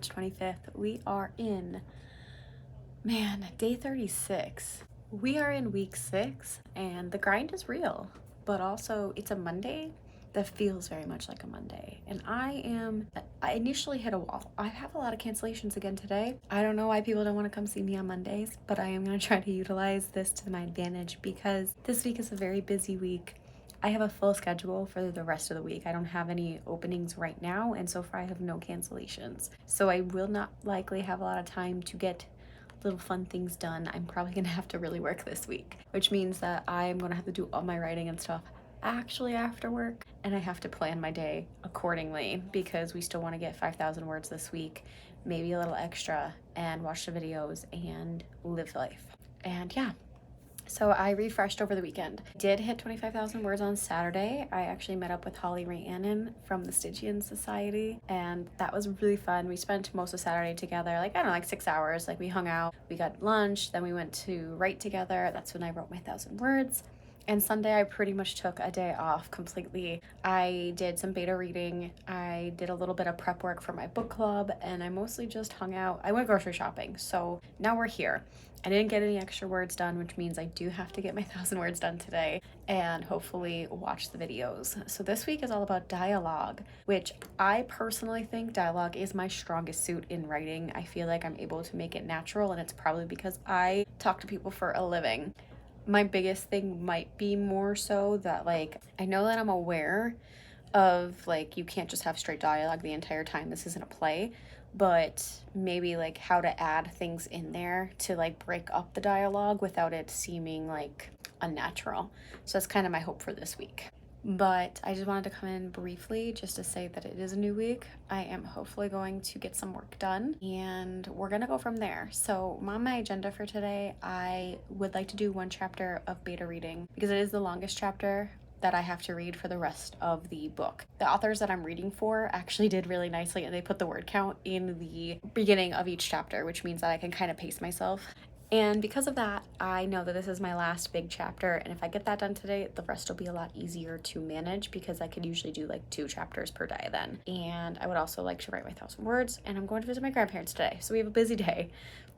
March 25th. We are in, day 36. We are in week 6 and the grind is real, but also it's a Monday that feels very much like a Monday. And I initially hit a wall. I have a lot of cancellations again today. I don't know why people don't want to come see me on Mondays, but I am going to try to utilize this to my advantage because this week is a very busy week. I have a full schedule for the rest of the week. I don't have any openings right now, and so far I have no cancellations. So I will not likely have a lot of time to get little fun things done. I'm probably gonna have to really work this week, which means that I'm gonna have to do all my writing and stuff actually after work, and I have to plan my day accordingly because we still want to get 5,000 words this week, maybe a little extra, and watch the videos and live life. And yeah, so I refreshed over the weekend. Did hit 25,000 words on Saturday. I actually met up with Holly Rhiannon from the Stygian Society, and that was really fun. We spent most of Saturday together, like 6 hours. Like we hung out, we got lunch, then we went to write together. That's when I wrote my 1,000 words. And Sunday I pretty much took a day off completely. I did some beta reading, I did a little bit of prep work for my book club, and I mostly just hung out. I went grocery shopping, so now we're here. I didn't get any extra words done, which means I do have to get my 1,000 words done today and hopefully watch the videos. So this week is all about dialogue, which I personally think dialogue is my strongest suit in writing. I feel like I'm able to make it natural, and it's probably because I talk to people for a living. My biggest thing might be more so that I know that I'm aware of you can't just have straight dialogue the entire time. This isn't a play, but maybe how to add things in there to break up the dialogue without it seeming unnatural. So that's kind of my hope for this week. But I just wanted to come in briefly just to say that it is a new week. I am hopefully going to get some work done and we're gonna go from there. So on my agenda for today, I would like to do 1 chapter of beta reading because it is the longest chapter that I have to read for the rest of the book. The authors that I'm reading for actually did really nicely, and they put the word count in the beginning of each chapter, which means that I can kind of pace myself. And because of that, I know that this is my last big chapter, and if I get that done today, the rest will be a lot easier to manage because I could usually do 2 chapters per day then. And I would also like to write my 1,000 words, and I'm going to visit my grandparents today, so we have a busy day,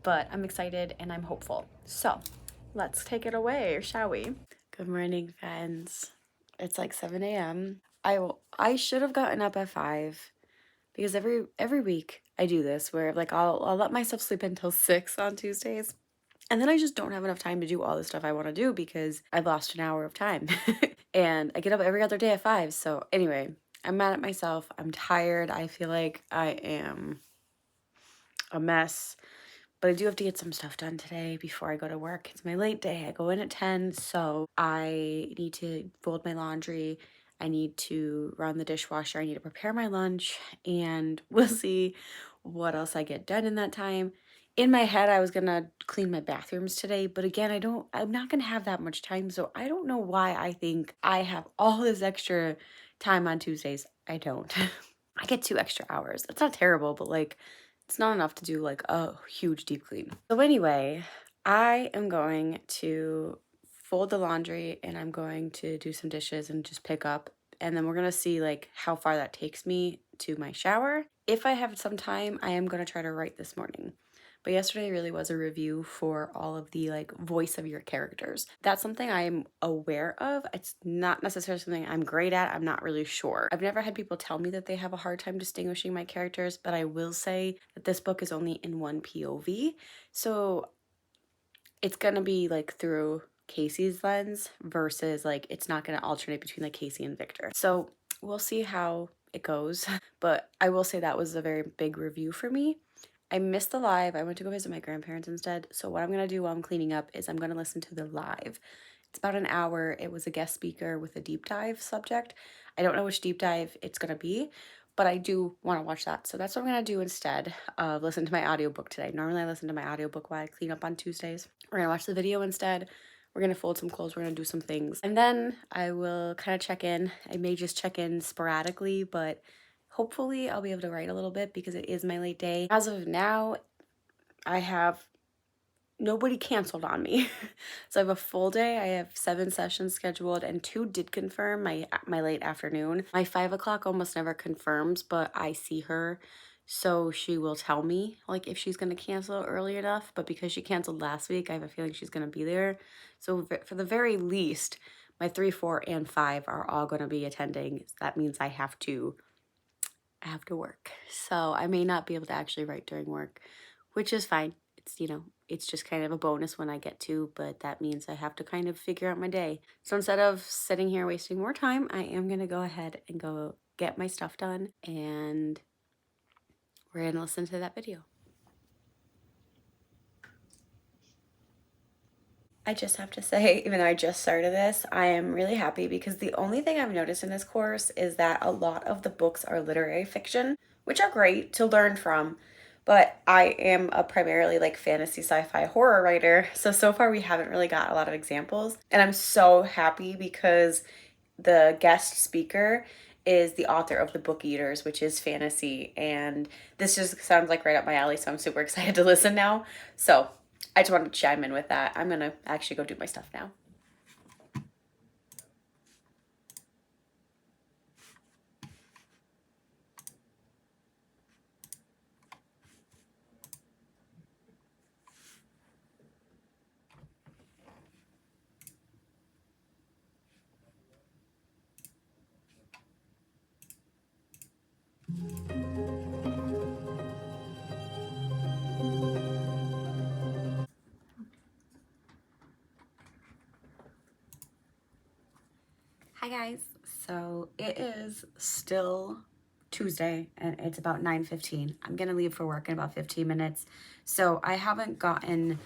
but I'm excited and I'm hopeful. So let's take it away, shall we? Good morning, friends. It's 7 a.m. I should have gotten up at 5 because every week I do this where I'll let myself sleep until 6 on Tuesdays. And then I just don't have enough time to do all the stuff I want to do because I've lost an hour of time. And I get up every other day at 5. So anyway, I'm mad at myself. I'm tired. I feel like I am a mess. But I do have to get some stuff done today before I go to work. It's my late day. I go in at 10. So I need to fold my laundry. I need to run the dishwasher. I need to prepare my lunch. And we'll see what else I get done in that time. In my head, I was gonna clean my bathrooms today, but again, I'm not gonna have that much time, so I don't know why I think I have all this extra time on Tuesdays. I don't. I get 2 extra hours. That's not terrible, but it's not enough to do a huge deep clean. So anyway, I am going to fold the laundry and I'm going to do some dishes and just pick up, and then we're gonna see how far that takes me to my shower. If I have some time, I am gonna try to write this morning. But yesterday really was a review for all of the voice of your characters. That's something I'm aware of. It's not necessarily something I'm great at. I'm not really sure. I've never had people tell me that they have a hard time distinguishing my characters, but I will say that this book is only in one POV. So it's gonna be through Casey's lens versus it's not gonna alternate between Casey and Victor. So we'll see how it goes. But I will say that was a very big review for me. I missed the live. I went to go visit my grandparents instead. So what I'm going to do while I'm cleaning up is I'm going to listen to the live. It's about an hour. It was a guest speaker with a deep dive subject. I don't know which deep dive it's going to be, but I do want to watch that. So that's what I'm going to do instead of listen to my audiobook today. Normally I listen to my audiobook while I clean up on Tuesdays. We're going to watch the video instead. We're going to fold some clothes. We're going to do some things. And then I will kind of check in. I may just check in sporadically, but hopefully I'll be able to write a little bit because it is my late day. As of now, I have nobody canceled on me. So I have a full day. I have 7 sessions scheduled and 2 did confirm my late afternoon. My 5 o'clock almost never confirms, but I see her So she will tell me like if she's going to cancel early enough, but because she canceled last week, I have a feeling she's going to be there. So for the very least, my 3, 4, and 5 are all going to be attending. That means I have to work. So I may not be able to actually write during work, which is fine. It's, it's just kind of a bonus when I get to, but that means I have to kind of figure out my day. So instead of sitting here wasting more time, I am going to go ahead and go get my stuff done, and we're going to listen to that video. I just have to say, even though I just started this, I am really happy because the only thing I've noticed in this course is that a lot of the books are literary fiction, which are great to learn from. But I am a primarily like fantasy, sci-fi, horror writer. So far we haven't really got a lot of examples. And I'm so happy because the guest speaker is the author of The Book Eaters, which is fantasy. And this just sounds like right up my alley. So I'm super excited to listen now. So I just wanted to chime in with that. I'm going to actually go do my stuff now. Hi guys. So it is still Tuesday and it's about 9:15. I'm gonna leave for work in about 15 minutes. So I haven't gotten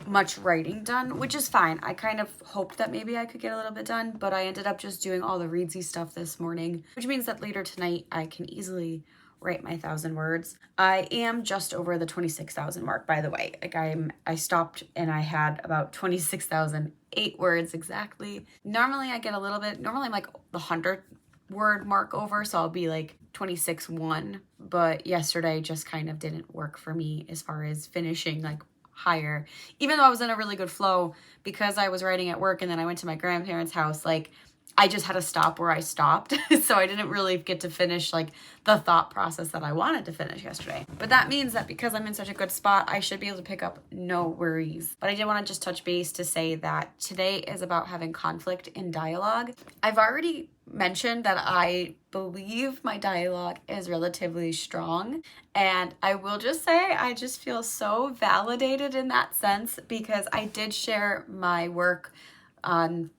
much writing done, which is fine. I kind of hoped that maybe I could get a little bit done, but I ended up just doing all the Reedsy stuff this morning, which means that later tonight I can easily write my 1,000 words. I am just over the 26,000 mark, by the way. Like I stopped and I had about 26,008 words exactly. Normally I get a little bit, normally I'm like the 100 word mark over, so I'll be like 26.1, but yesterday just kind of didn't work for me as far as finishing like higher, even though I was in a really good flow because I was writing at work and then I went to my grandparents' house. Like I just had to stop where I stopped. So I didn't really get to finish like the thought process that I wanted to finish yesterday. But that means that because I'm in such a good spot, I should be able to pick up no worries. But I did want to just touch base to say that today is about having conflict in dialogue. I've already mentioned that I believe my dialogue is relatively strong. And I will just say, I just feel so validated in that sense because I did share my work on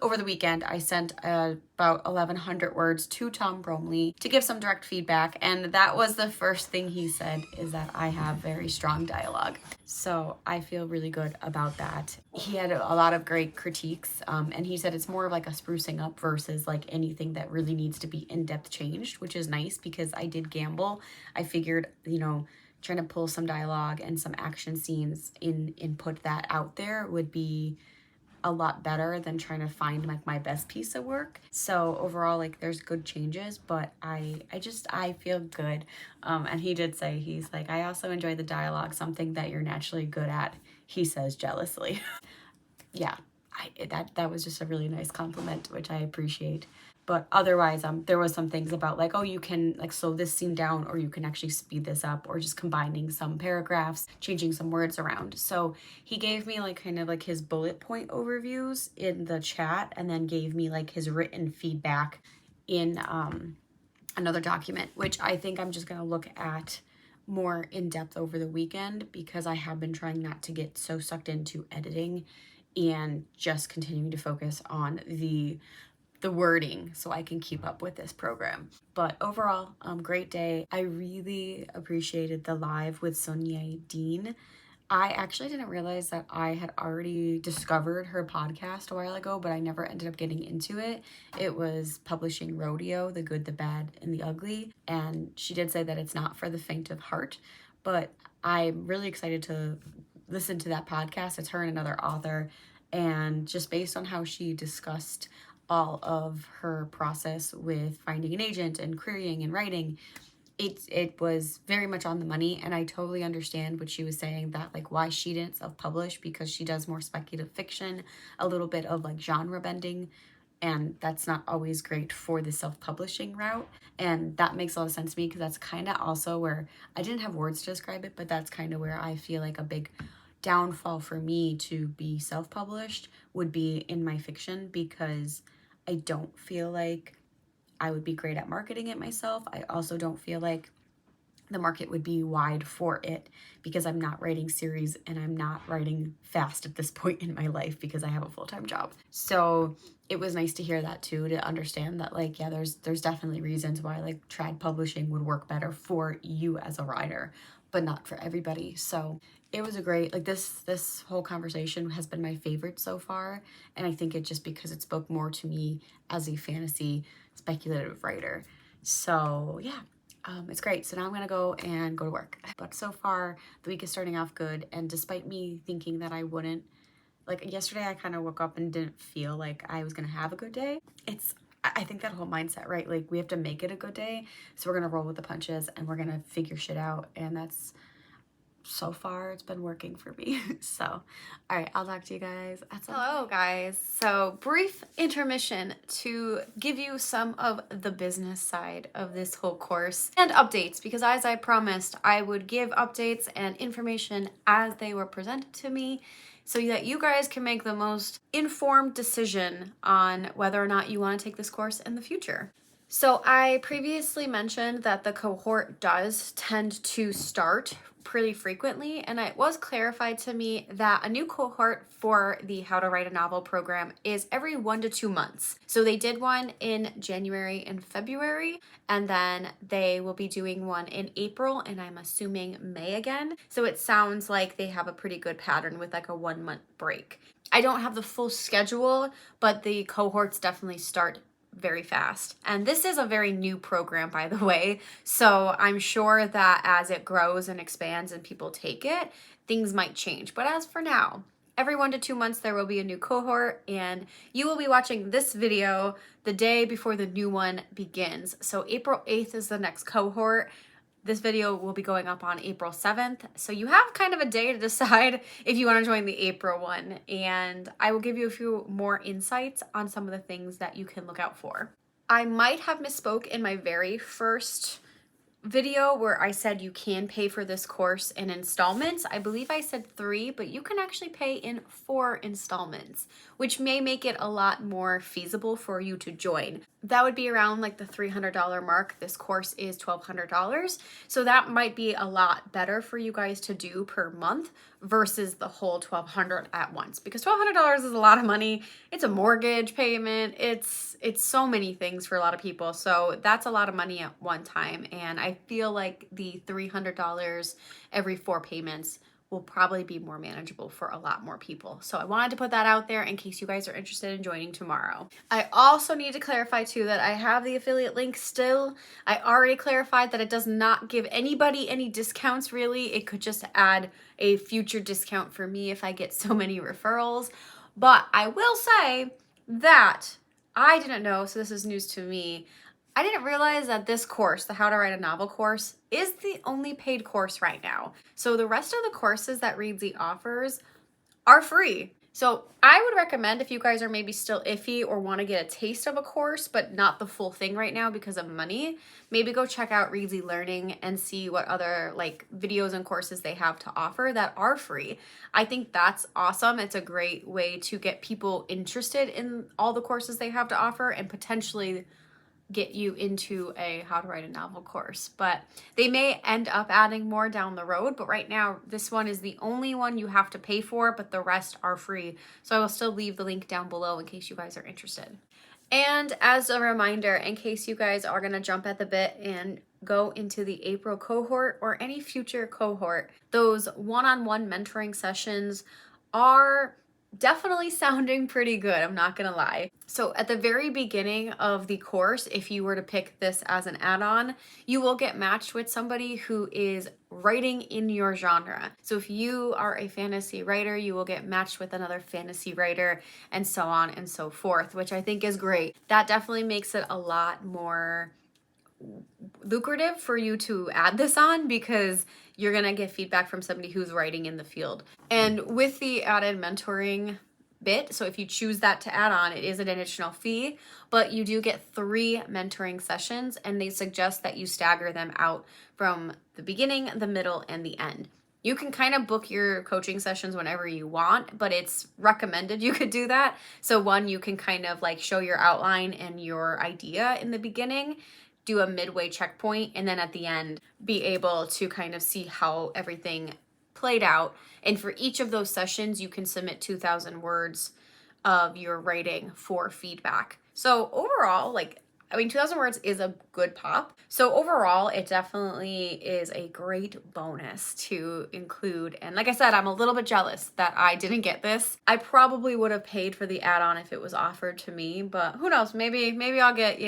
over the weekend. I sent about 1,100 words to Tom Bromley to give some direct feedback, and that was the first thing he said, is that I have very strong dialogue. So I feel really good about that. He had a lot of great critiques, and he said it's more of like a sprucing up versus like anything that really needs to be in-depth changed, which is nice because I did gamble. I figured, trying to pull some dialogue and some action scenes and put that out there would be a lot better than trying to find like my best piece of work. So overall, like there's good changes, but I feel good. And he did say, he's like, I also enjoy the dialogue, something that you're naturally good at, he says jealously. Yeah, that was just a really nice compliment, which I appreciate. But otherwise, there was some things about like, oh, you can like slow this scene down, or you can actually speed this up, or just combining some paragraphs, changing some words around. So he gave me like kind of like his bullet point overviews in the chat, and then gave me like his written feedback in another document, which I think I'm just gonna look at more in depth over the weekend because I have been trying not to get so sucked into editing and just continuing to focus on the wording so I can keep up with this program. But overall, great day. I really appreciated the live with Sonia Dean. I actually didn't realize that I had already discovered her podcast a while ago, but I never ended up getting into it. It was Publishing Rodeo, The Good, the Bad, and the Ugly. And she did say that it's not for the faint of heart, but I'm really excited to listen to that podcast. It's her and another author. And just based on how she discussed all of her process with finding an agent and querying and writing, it was very much on the money. And I totally understand what she was saying, that like why she didn't self-publish, because she does more speculative fiction, a little bit of like genre bending and that's not always great for the self-publishing route. And that makes a lot of sense to me, because that's kind of also where I didn't have words to describe it, but that's kind of where I feel like a big downfall for me to be self-published would be in my fiction, because I don't feel like I would be great at marketing it myself. I also don't feel like the market would be wide for it, because I'm not writing series and I'm not writing fast at this point in my life because I have a full-time job. So it was nice to hear that too, to understand that, like, yeah, there's definitely reasons why like trad publishing would work better for you as a writer, but not for everybody. So it was a great, like, this whole conversation has been my favorite so far, and I think it just because it spoke more to me as a fantasy speculative writer. So yeah, it's great. So now I'm gonna go to work. But so far, the week is starting off good. And despite me thinking that I wouldn't, like yesterday, I kind of woke up and didn't feel like I was gonna have a good day. I think that whole mindset, right? Like, we have to make it a good day. So we're gonna roll with the punches and we're gonna figure shit out. And that's, so far it's been working for me. So all right, I'll talk to you guys at some point. Hello guys, so brief intermission to give you some of the business side of this whole course and updates, because as I promised, I would give updates and information as they were presented to me, so that you guys can make the most informed decision on whether or not you want to take this course in the future. So I previously mentioned that the cohort does tend to start pretty frequently, and it was clarified to me that a new cohort for the How to Write a Novel program is every 1 to 2 months. So they did one in January and February, and then they will be doing one in April, and I'm assuming May again. So it sounds like they have a pretty good pattern with like a 1-month break. I don't have the full schedule, but the cohorts definitely start very fast. And this is a very new program, by the way, so I'm sure that as it grows and expands and people take it, things might change. But as for now, every 1 to 2 months there will be a new cohort, and you will be watching this video the day before the new one begins. So April 8th is the next cohort. This video will be going up on April 7th, so you have kind of a day to decide if you want to join the April one, and I will give you a few more insights on some of the things that you can look out for. I might have misspoke in my very first video where I said you can pay for this course in installments. I believe I said 3, but you can actually pay in 4 installments, which may make it a lot more feasible for you to join. That would be around like the $300 mark. This course is $1,200. So that might be a lot better for you guys to do per month versus the whole $1,200 at once, because $1,200 is a lot of money. It's a mortgage payment. It's so many things for a lot of people. So that's a lot of money at one time. And I feel like the $300 every 4 payments will probably be more manageable for a lot more people. So I wanted to put that out there in case you guys are interested in joining tomorrow. I also need to clarify too that I have the affiliate link still. I already clarified that it does not give anybody any discounts really. It could just add a future discount for me if I get so many referrals. But I will say that I didn't know, so this is news to me. I didn't realize that this course, the How to Write a Novel course, is the only paid course right now. So the rest of the courses that Reedsy offers are free. So I would recommend, if you guys are maybe still iffy or want to get a taste of a course, but not the full thing right now because of money, maybe go check out Reedsy Learning and see what other like videos and courses they have to offer that are free. I think that's awesome. It's a great way to get people interested in all the courses they have to offer and potentially get you into a How to Write a Novel course. But they may end up adding more down the road, but right now this one is the only one you have to pay for, but the rest are free. So I will still leave the link down below in case you guys are interested. And as a reminder, in case you guys are going to jump at the bit and go into the April cohort or any future cohort, those one-on-one mentoring sessions are definitely sounding pretty good, I'm not gonna lie. So at the very beginning of the course, if you were to pick this as an add-on, you will get matched with somebody who is writing in your genre. So if you are a fantasy writer, you will get matched with another fantasy writer, and so on and so forth, which I think is great. That definitely makes it a lot more lucrative for you to add this on, because you're gonna get feedback from somebody who's writing in the field. And with the added mentoring bit. So if you choose that to add on, it is an additional fee, but you do get 3 mentoring sessions, and they suggest that you stagger them out from the beginning, the middle, and the end. You can kind of book your coaching sessions whenever you want, but it's recommended you could do that. So one, you can kind of like show your outline and your idea in the beginning, do a midway checkpoint, and then at the end be able to kind of see how everything played out. And for each of those sessions, you can submit 2,000 words of your writing for feedback. So overall, 2,000 words is a good pop. So overall, it definitely is a great bonus to include. And like I said, I'm a little bit jealous that I didn't get this. I probably would have paid for the add-on if it was offered to me, but who knows? Maybe I'll get,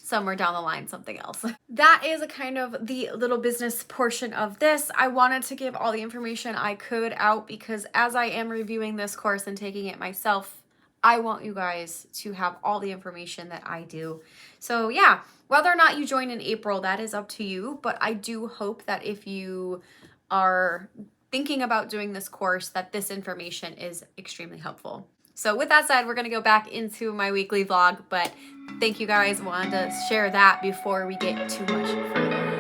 somewhere down the line something else. That is a kind of the little business portion of this. I wanted to give all the information I could out because as I am reviewing this course and taking it myself, I want you guys to have all the information that I do. So yeah, whether or not you join in April, that is up to you. But I do hope that if you are thinking about doing this course, that this information is extremely helpful. So with that said, we're going to go back into my weekly vlog, but thank you guys. Wanted to share that before we get too much further.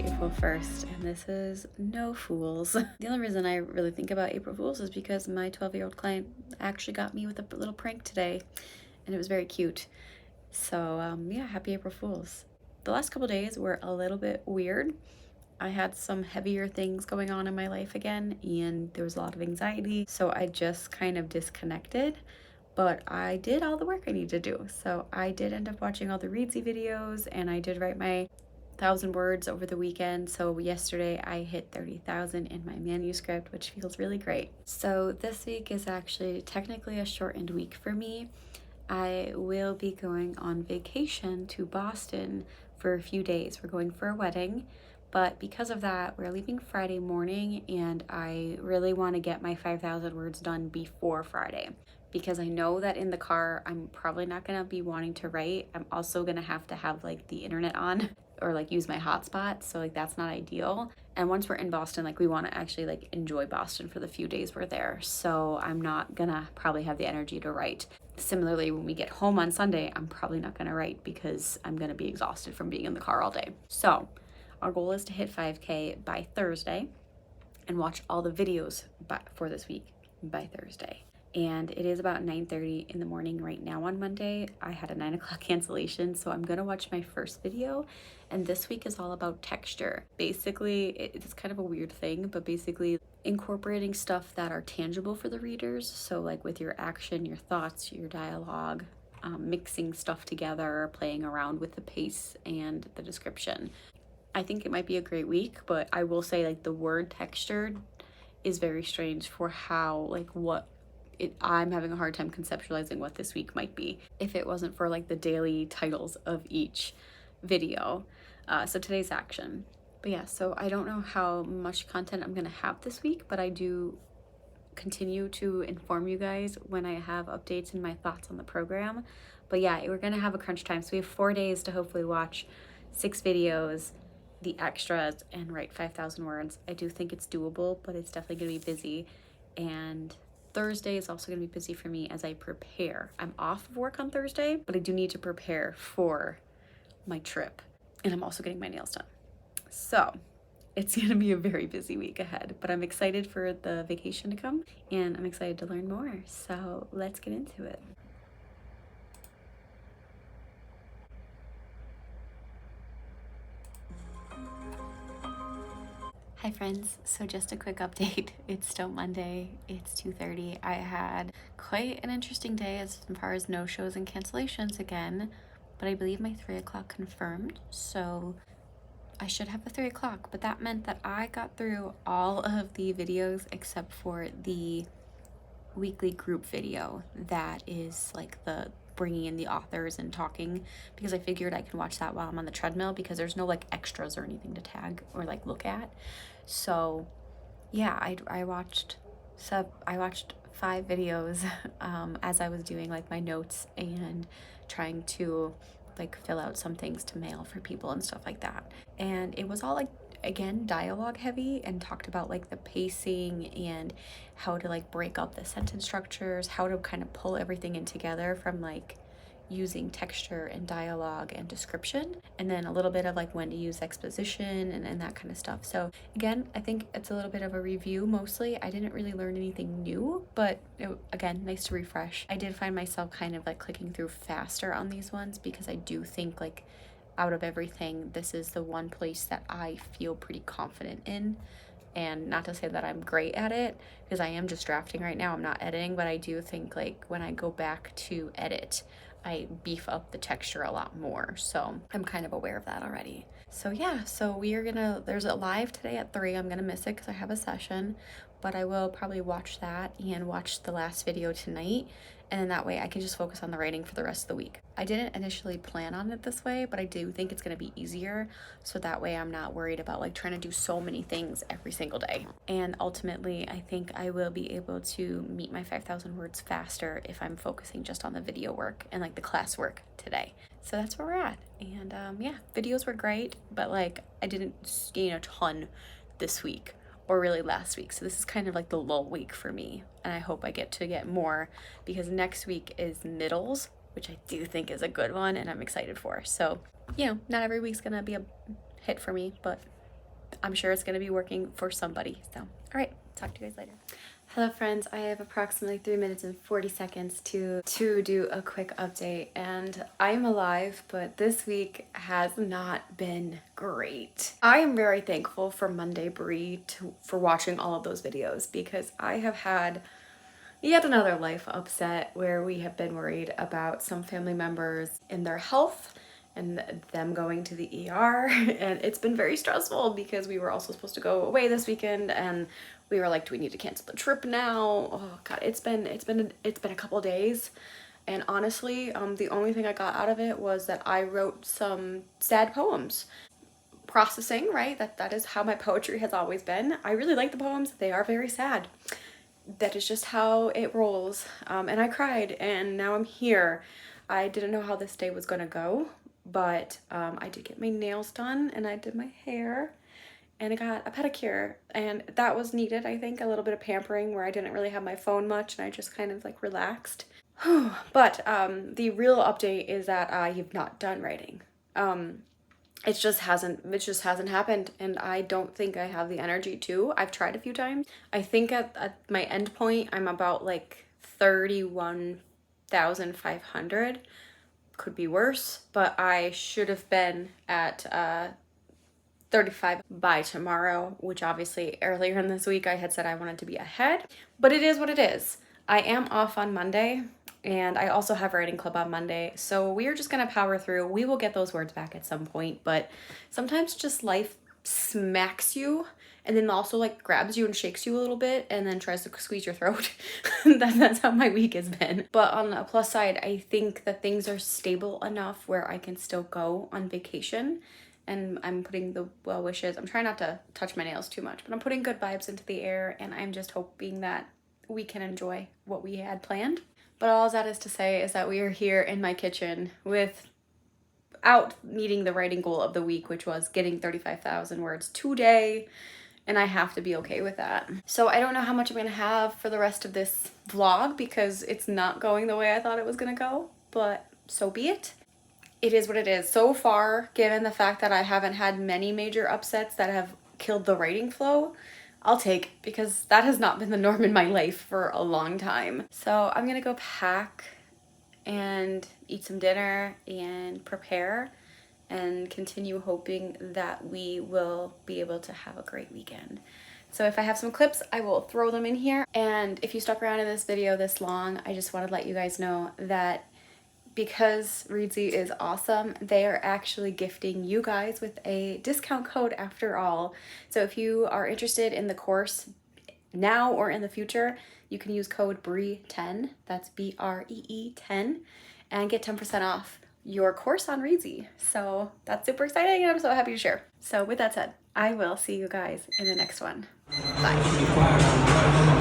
April 1st, and this is no fools. The only reason I really think about April Fools is because my 12-year-old client actually got me with a little prank today, and it was very cute. So yeah, happy April Fools. The last couple days were a little bit weird. I had some heavier things going on in my life again, and there was a lot of anxiety, so I just kind of disconnected. But I did all the work I needed to do. So I did end up watching all the Reedsy videos, and I did write my 1,000 words over the weekend. So yesterday I hit 30,000 in my manuscript, which feels really great. So this week is actually technically a shortened week for me. I will be going on vacation to Boston for a few days. We're going for a wedding, but because of that, we're leaving Friday morning, and I really want to get my 5,000 words done before Friday, because I know that in the car I'm probably not going to be wanting to write. I'm also going to have like the internet on or like use my hotspot, so like that's not ideal. And once we're in Boston, like we want to actually like enjoy Boston for the few days we're there, so I'm not gonna probably have the energy to write. Similarly, when we get home on Sunday, I'm probably not gonna write because I'm gonna be exhausted from being in the car all day. So our goal is to hit 5K by Thursday and watch all the videos for this week by Thursday. And it is about 9:30 in the morning right now on Monday. I had a 9 o'clock cancellation, so I'm gonna watch my first video. And this week is all about texture. Basically, it's kind of a weird thing, but basically incorporating stuff that are tangible for the readers. So like with your action, your thoughts, your dialogue, mixing stuff together, playing around with the pace and the description. I think it might be a great week, but I will say like the word textured is very strange for how I'm having a hard time conceptualizing what this week might be if it wasn't for like the daily titles of each video. So today's action. But yeah, so I don't know how much content I'm gonna have this week, but I do continue to inform you guys when I have updates and my thoughts on the program. But yeah, we're gonna have a crunch time. So we have 4 days to hopefully watch 6 videos, the extras, and write 5,000 words. I do think it's doable, but it's definitely gonna be busy. And Thursday is also going to be busy for me as I prepare. I'm off of work on Thursday, but I do need to prepare for my trip. And I'm also getting my nails done. So it's going to be a very busy week ahead, but I'm excited for the vacation to come, and I'm excited to learn more. So let's get into it. Hi friends, so just a quick update. It's still Monday, it's 2:30. I had quite an interesting day as far as no-shows and cancellations again, but I believe my 3 o'clock confirmed, so I should have a 3 o'clock, but that meant that I got through all of the videos except for the weekly group video that is like the bringing in the authors and talking, because I figured I can watch that while I'm on the treadmill because there's no like extras or anything to tag or like look at. So yeah, I watched 5 videos as I was doing like my notes and trying to like fill out some things to mail for people and stuff like that. And it was all like, again, dialogue heavy, and talked about like the pacing and how to like break up the sentence structures, how to kind of pull everything in together from like using texture and dialogue and description, and then a little bit of like when to use exposition and that kind of stuff. So again, I think it's a little bit of a review mostly. I didn't really learn anything new, but again, nice to refresh. I did find myself kind of like clicking through faster on these ones because I do think like out of everything, this is the one place that I feel pretty confident in. And not to say that I'm great at it, because I am just drafting right now, I'm not editing, but I do think like when I go back to edit, I beef up the texture a lot more. So I'm kind of aware of that already. So yeah, so there's a live today at 3. I'm gonna miss it because I have a session, but I will probably watch that and watch the last video tonight. And then that way I can just focus on the writing for the rest of the week. I didn't initially plan on it this way, but I do think it's gonna be easier. So that way I'm not worried about like trying to do so many things every single day. And ultimately, I think I will be able to meet my 5,000 words faster if I'm focusing just on the video work and like the class work today. So that's where we're at. And yeah, videos were great, but like I didn't gain a ton this week or really last week. So this is kind of like the lull week for me. And I hope I get to get more, because next week is middles, which I do think is a good one and I'm excited for. So, you know, not every week's gonna be a hit for me, but I'm sure it's gonna be working for somebody. So, all right, talk to you guys later. Hello friends, I have approximately 3 minutes and 40 seconds to do a quick update, and I'm alive, but this week has not been great. I am very thankful for Monday Bree for watching all of those videos, because I have had yet another life upset where we have been worried about some family members in their health and them going to the ER, and it's been very stressful because we were also supposed to go away this weekend, and we were like, do we need to cancel the trip now? Oh god, it's been a couple days. And honestly, the only thing I got out of it was that I wrote some sad poems. Processing, right? That is how my poetry has always been. I really like the poems. They are very sad. That is just how it rolls. And I cried, and now I'm here. I didn't know how this day was gonna go, but I did get my nails done, and I did my hair, and I got a pedicure, and that was needed. I think a little bit of pampering where I didn't really have my phone much, and I just kind of like relaxed. But the real update is that I have not done writing. It just hasn't happened, and I don't think I have the energy to. I've tried a few times. I think at my end point I'm about like 31,500. Could be worse, but I should have been at 35 by tomorrow, which obviously earlier in this week I had said I wanted to be ahead, but it is what it is. I am off on Monday, and I also have writing club on Monday, so we are just gonna power through. We will get those words back at some point, but sometimes just life smacks you and then also like grabs you and shakes you a little bit and then tries to squeeze your throat. That's how my week has been. But on the plus side, I think that things are stable enough where I can still go on vacation, and I'm putting the well wishes. I'm trying not to touch my nails too much, but I'm putting good vibes into the air, and I'm just hoping that we can enjoy what we had planned. But all that is to say is that we are here in my kitchen without meeting the writing goal of the week, which was getting 35,000 words today, and I have to be okay with that. So I don't know how much I'm gonna have for the rest of this vlog because it's not going the way I thought it was gonna go, but so be it. It is what it is. So far, given the fact that I haven't had many major upsets that have killed the writing flow, I'll take, because that has not been the norm in my life for a long time. So I'm gonna go pack and eat some dinner and prepare and continue hoping that we will be able to have a great weekend. So if I have some clips, I will throw them in here. And if you stuck around in this video this long, I just want to let you guys know that because Reedsy is awesome, they are actually gifting you guys with a discount code after all. So if you are interested in the course now or in the future, you can use code BREE10, that's BREE 10, and get 10% off your course on Reedsy. So that's super exciting and I'm so happy to share. So with that said, I will see you guys in the next one. Bye.